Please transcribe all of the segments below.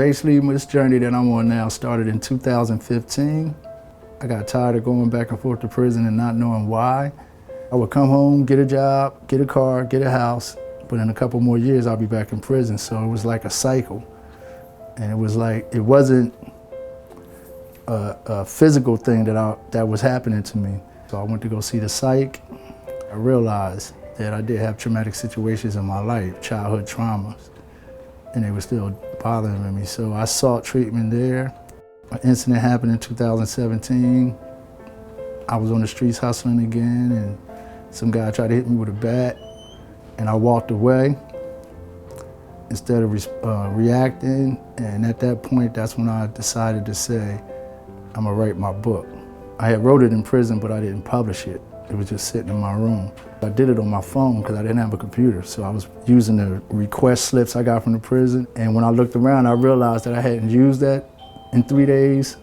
Basically, this journey that I'm on now started in 2015. I got tired of going back and forth to prison and not knowing why. I would come home, get a job, get a car, get a house, but in a couple more years I'll be back in prison. So it was like a cycle. And it was like, it wasn't a physical thing that was happening to me. So I went to go see the psych. I realized that I did have traumatic situations in my life, childhood traumas, and they were still bothering me. So I sought treatment there. An incident happened in 2017. I was on the streets hustling again, and some guy tried to hit me with a bat, and I walked away instead of reacting. And at that point, that's when I decided to say, I'm gonna write my book. I had wrote it in prison, but I didn't publish it. It was just sitting in my room. I did it on my phone because I didn't have a computer. So I was using the request slips I got from the prison. And when I looked around, I realized that I hadn't used that in 3 days,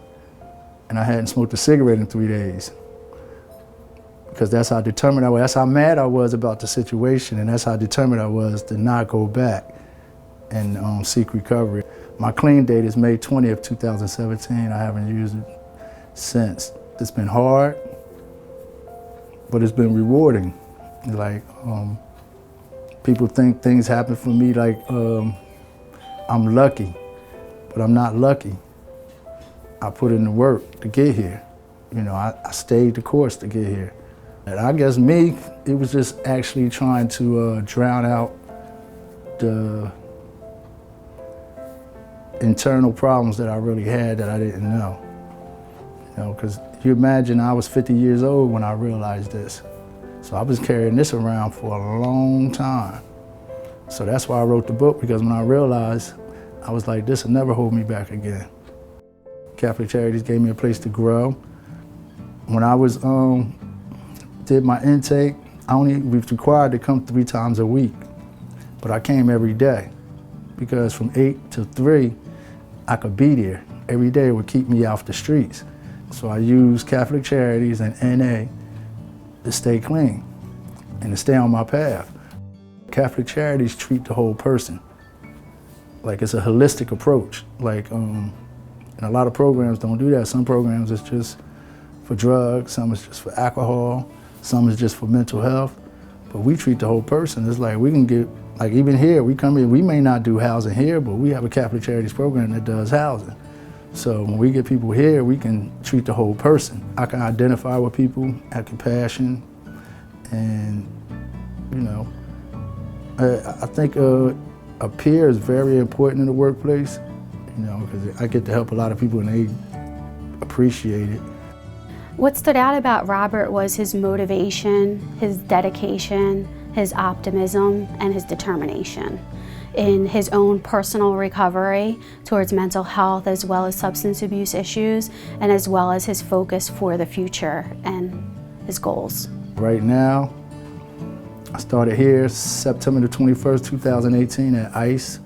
and I hadn't smoked a cigarette in 3 days. Because that's how determined I was. That's how mad I was about the situation, and that's how determined I was to not go back and seek recovery. My clean date is May 20th, 2017. I haven't used it since. It's been hard, but it's been rewarding. Like, people think things happen for me like I'm lucky, but I'm not lucky. I put in the work to get here. You know, I stayed the course to get here. And I guess me, it was just actually trying to drown out the internal problems that I really had that I didn't know. You know, because you imagine I was 50 years old when I realized this. So I was carrying this around for a long time. So that's why I wrote the book, because when I realized, I was like, this will never hold me back again. Catholic Charities gave me a place to grow. When I was did my intake, I only was required to come 3 times a week, but I came every day because from 8 to 3, I could be there. Every day it would keep me off the streets. So I used Catholic Charities and NA to stay clean and to stay on my path. Catholic Charities treat the whole person. Like, it's a holistic approach. Like, and a lot of programs don't do that. Some programs is just for drugs, some is just for alcohol, some is just for mental health. But we treat the whole person. It's like we can get, like even here, we come here, we may not do housing here, but we have a Catholic Charities program that does housing. So when we get people here, we can treat the whole person. I can identify with people, have compassion, and, you know, I think a peer is very important in the workplace, you know, because I get to help a lot of people and they appreciate it. What stood out about Robert was his motivation, his dedication, his optimism, and his determination in his own personal recovery towards mental health, as well as substance abuse issues, and as well as his focus for the future and his goals. Right now, I started here September the 21st, 2018 at ICE.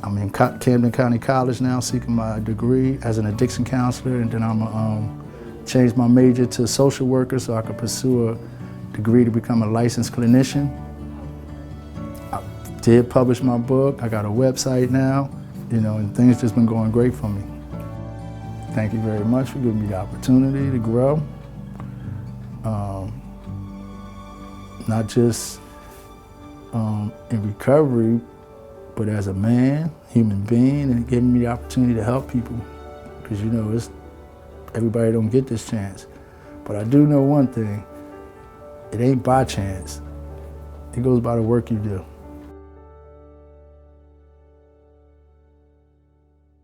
I'm in Camden County College now, seeking my degree as an addiction counselor, and then I'm changed my major to social worker so I could pursue a degree to become a licensed clinician. I did publish my book. I got a website now, you know, and things just been going great for me. Thank you very much for giving me the opportunity to grow. Not just in recovery, but as a man, human being, and giving me the opportunity to help people. Because, you know, everybody don't get this chance. But I do know one thing, it ain't by chance. It goes by the work you do.